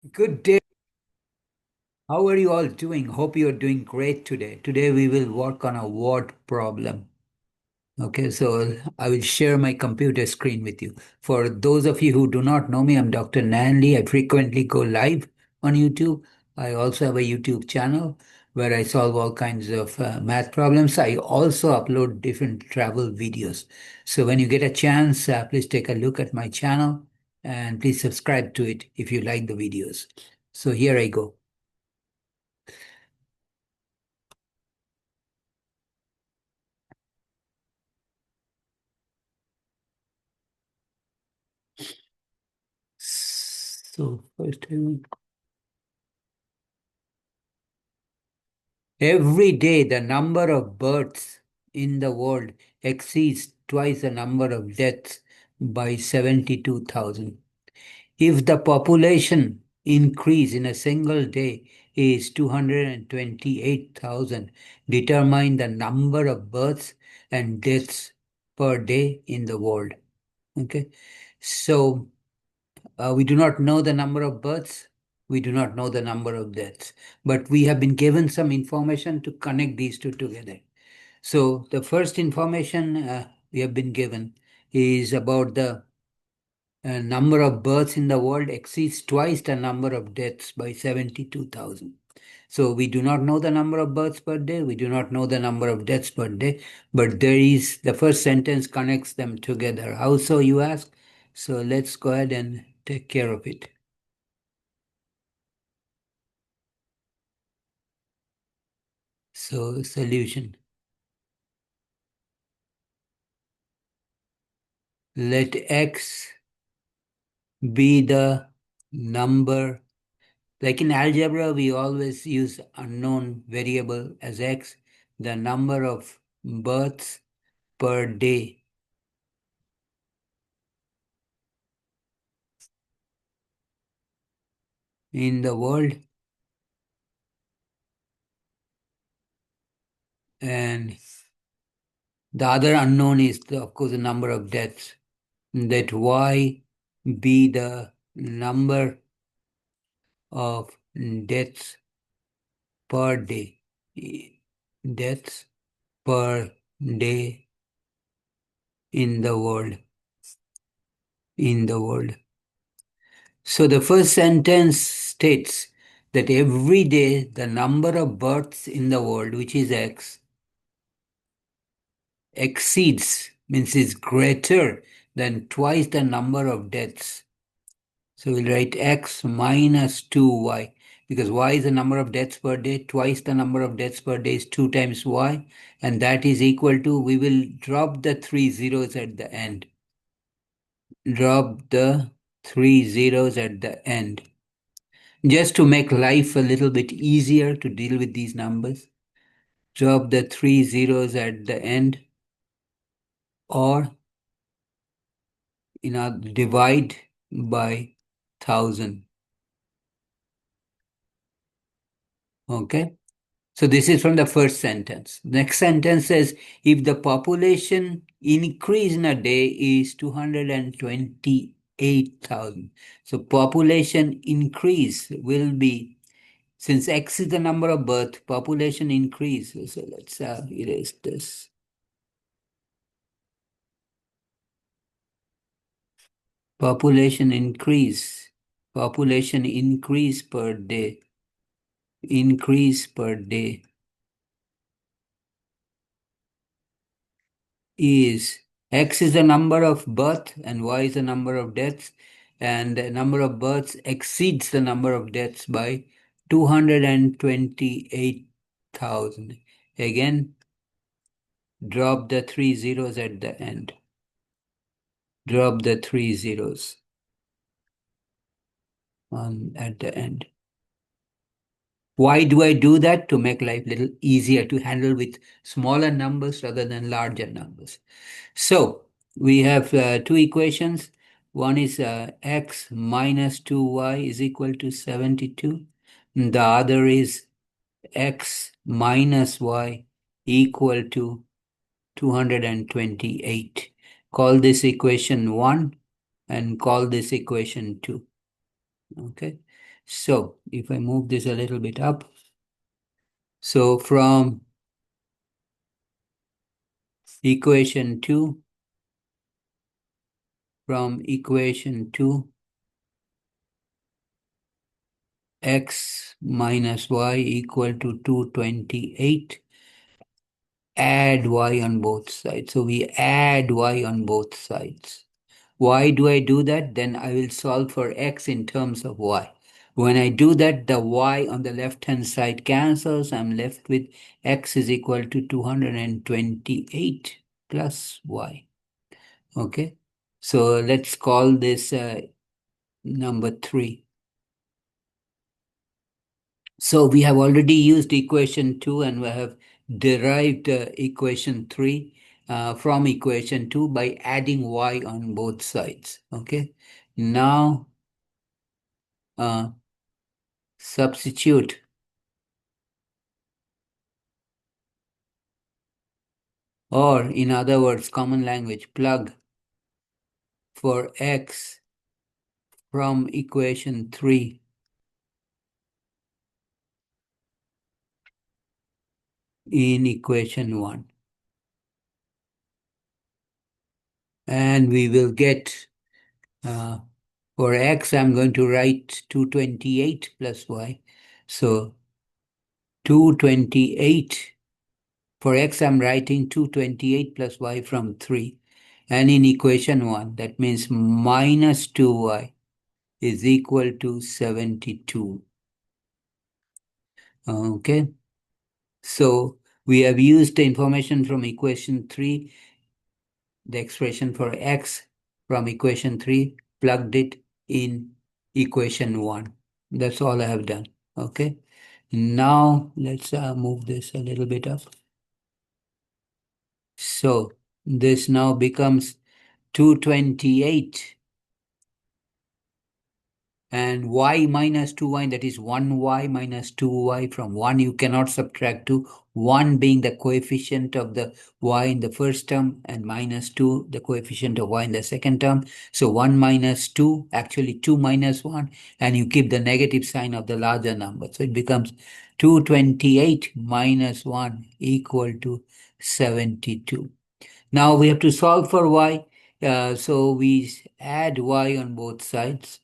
Good day. How are you all doing? Hope you're doing great today. Today we will work on a word problem. Okay, so I will share my computer screen with you. For those of you who do not know me, I'm Dr. Nandy. I frequently go live on YouTube. I also have a YouTube channel where I solve all kinds of math problems. I also upload different travel videos. So when you get a chance, please take a look at my channel and please subscribe to it if you like the videos. So here I go. So first, every day the number of births in the world exceeds twice the number of deaths by 72,000. If the population increase in a single day is 228,000, determine the number of births and deaths per day in the world. Okay, so we do not know the number of births. We do not know the number of deaths. But we have been given some information to connect these two together. So the first information we have been given is about the number of births in the world exceeds twice the number of deaths by 72,000. So we do not know the number of births per day. We do not know the number of deaths per day. But there is the first sentence connects them together. How so, you ask? So let's go ahead and take care of it. So solution. Let x be the number. Like in algebra, we always use unknown variable as x, the number of births per day in the world, and the other unknown is, of course, the number of deaths. That y be the number of deaths per day. Deaths per day in the world. In the world. So the first sentence states that every day the number of births in the world, which is x, exceeds, means is greater than twice the number of deaths. So we'll write x minus 2y, because y is the number of deaths per day, twice the number of deaths per day is 2 times y, and that is equal to, we will drop the 3 zeros at the end. Drop the 3 zeros at the end. Just to make life a little bit easier to deal with these numbers, drop the 3 zeros at the end, or divide by 1,000. Okay? So this is from the first sentence. Next sentence says, if the population increase in a day is 228,000. So population increase will be, since x is the number of birth, population increase. So let's erase this. Population increase. Population increase per day. Increase per day is, x is the number of birth and y is the number of deaths, and the number of births exceeds the number of deaths by 228,000. Again, drop the 3 zeros at the end. Drop the 3 zeros at the end. Why do I do that? To make life a little easier to handle with smaller numbers rather than larger numbers. So we have two equations. One is x minus 2y is equal to 72. And the other is x minus y equal to 228. Call this equation 1 and call this equation 2. Okay. So if I move this a little bit up, so from equation 2, x minus y equal to 228, add y on both sides. So we add y on both sides. Why do I do that? Then I will solve for x in terms of y. When I do that, the y on the left-hand side cancels. I'm left with x is equal to 228 plus y. Okay, so let's call this number 3. So we have already used equation 2 and we have derived equation 3 from equation 2 by adding y on both sides. Okay, now uh, substitute, or in other words, common language, plug for x from equation 3 in equation 1. And we will get, for x, I'm going to write 228 plus y. So 228, for x, I'm writing 228 plus y from 3. And in equation 1, that means minus 2y is equal to 72. Okay. So we have used the information from equation 3, the expression for x from equation 3, plugged it in equation 1. That's all I have done. Okay. Now let's move this a little bit up. So this now becomes 228 and y minus 2y, that is 1y minus 2y. From 1 you cannot subtract 2, 1 being the coefficient of the y in the first term and minus 2 the coefficient of y in the second term. So 1 minus 2, actually 2 minus 1, and you keep the negative sign of the larger number. So it becomes 228 minus 1 equal to 72. Now we have to solve for y. So we add y on both sides.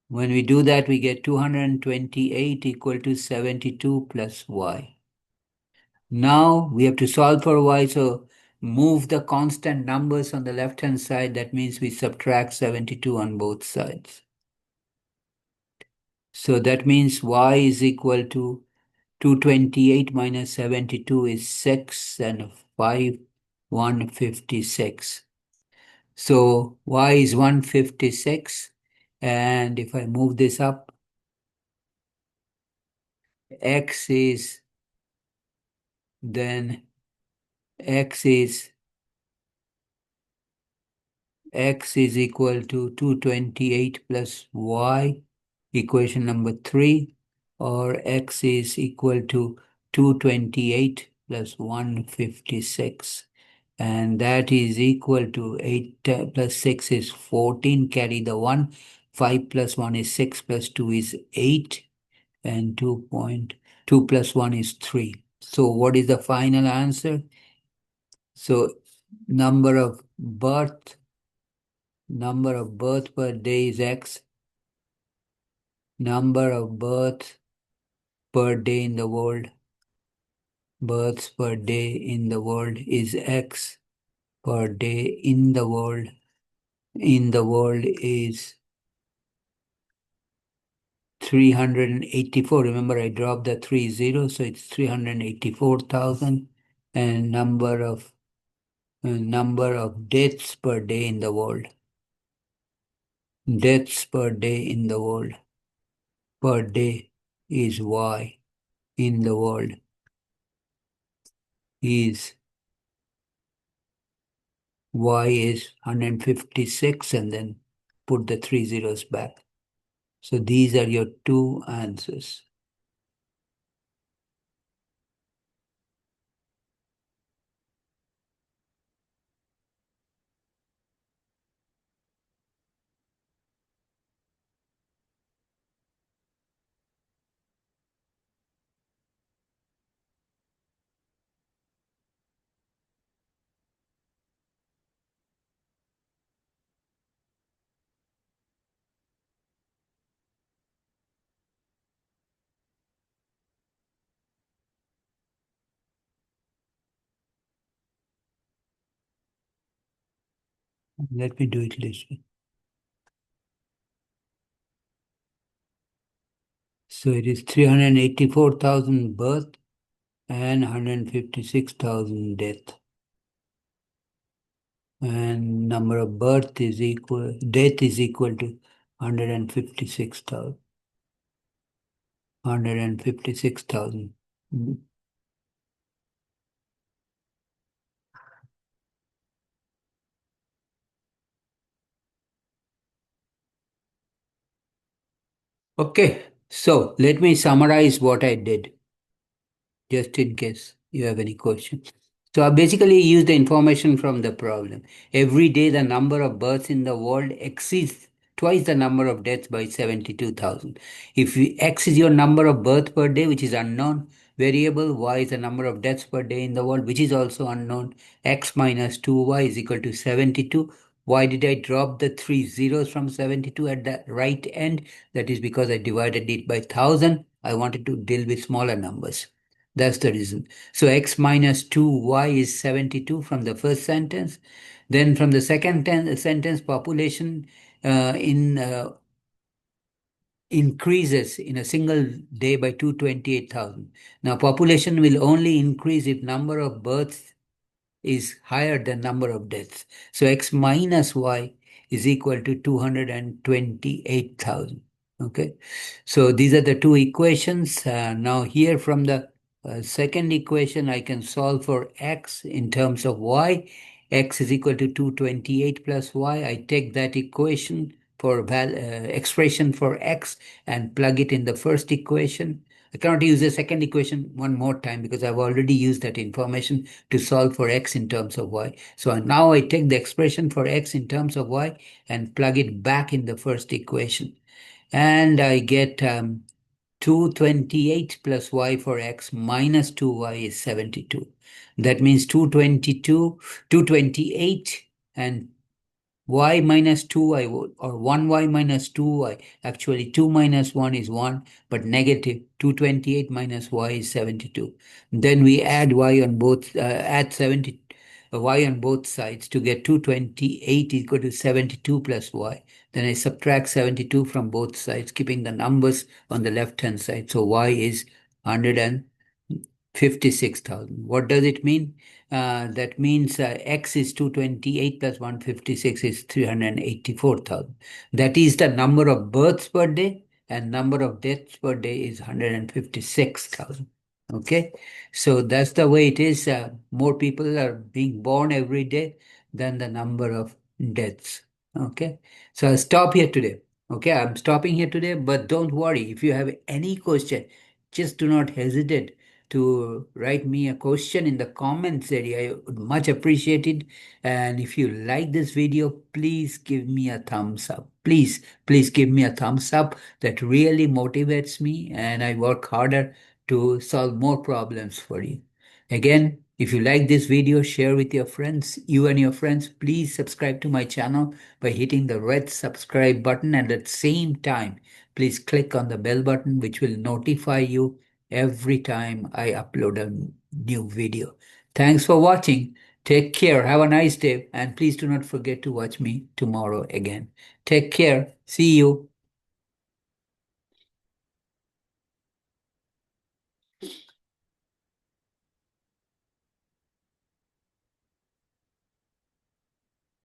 When we do that, we get 228 equal to 72 plus y. Now we have to solve for y, so move the constant numbers on the left-hand side. That means we subtract 72 on both sides. So that means y is equal to 228 minus 72 is 6 and 5, 156. So y is 156. And if I move this up, x is then x is equal to 228 plus y, equation number 3, or x is equal to 228 plus 156, and that is equal to 8 plus 6 is 14, carry the 1, 5 plus 1 is 6 plus 2 is 8, and 2.2 plus 1 is 3. So what is the final answer? So number of birth per day is x. Number of births per day in the world, births per day in the world is x. Per day in the world is 384. Remember, I dropped the 30, so it's 384,000. And number of deaths per day in the world. Deaths per day in the world per day is y in the world is y is 156, and then put the 3 zeros back. So these are your two answers. Let me do it this way. So it is 384,000 birth and 156,000 death. And number of death is equal to 156,000. 156,000. Mm. Okay, so let me summarize what I did, just in case you have any questions. So I basically use the information from the problem. Every day, the number of births in the world exceeds twice the number of deaths by 72,000. If X is your number of births per day, which is unknown, variable Y is the number of deaths per day in the world, which is also unknown, X minus 2Y is equal to 72. Why did I drop the three zeros from 72 at the right end? That is because I divided it by 1,000. I wanted to deal with smaller numbers. That's the reason. So x minus 2y is 72 from the first sentence. Then from the second sentence, population in increases in a single day by 228,000. Now, population will only increase if number of births is higher than number of deaths. So x minus y is equal to 228,000. Okay. So these are the two equations. Now here from the second equation, I can solve for x in terms of y. X is equal to 228 plus y. I take that equation for expression for x and plug it in the first equation. I cannot use the second equation one more time because I've already used that information to solve for x in terms of y. So now I take the expression for x in terms of y and plug it back in the first equation. And I get 228 plus y for x minus 2y is 72. That means 228 and y minus 2y or 1y minus 2y. Actually, 2 minus 1 is 1, but negative 228 minus y is 72. Then we add y on both, add 70, y on both sides to get 228 equal to 72 plus y. Then I subtract 72 from both sides, keeping the numbers on the left hand side. So y is 156,000. What does it mean? That means x is 228 plus 156 is 384,000. That is the number of births per day, and number of deaths per day is 156,000. Okay, so that's the way it is. More people are being born every day than the number of deaths. Okay, so I'll stop here today. Okay, I'm stopping here today, but don't worry. If you have any question, just do not hesitate to write me a question in the comments area. I would much appreciate it. And if you like this video, please give me a thumbs up. Please give me a thumbs up. That really motivates me, and I work harder to solve more problems for you. Again, if you like this video, share with your friends. You and your friends, please subscribe to my channel by hitting the red subscribe button, and at the same time, please click on the bell button, which will notify you every time I upload a new video. Thanks for watching. Take care. Have a nice day. And please do not forget to watch me tomorrow again. Take care. See you.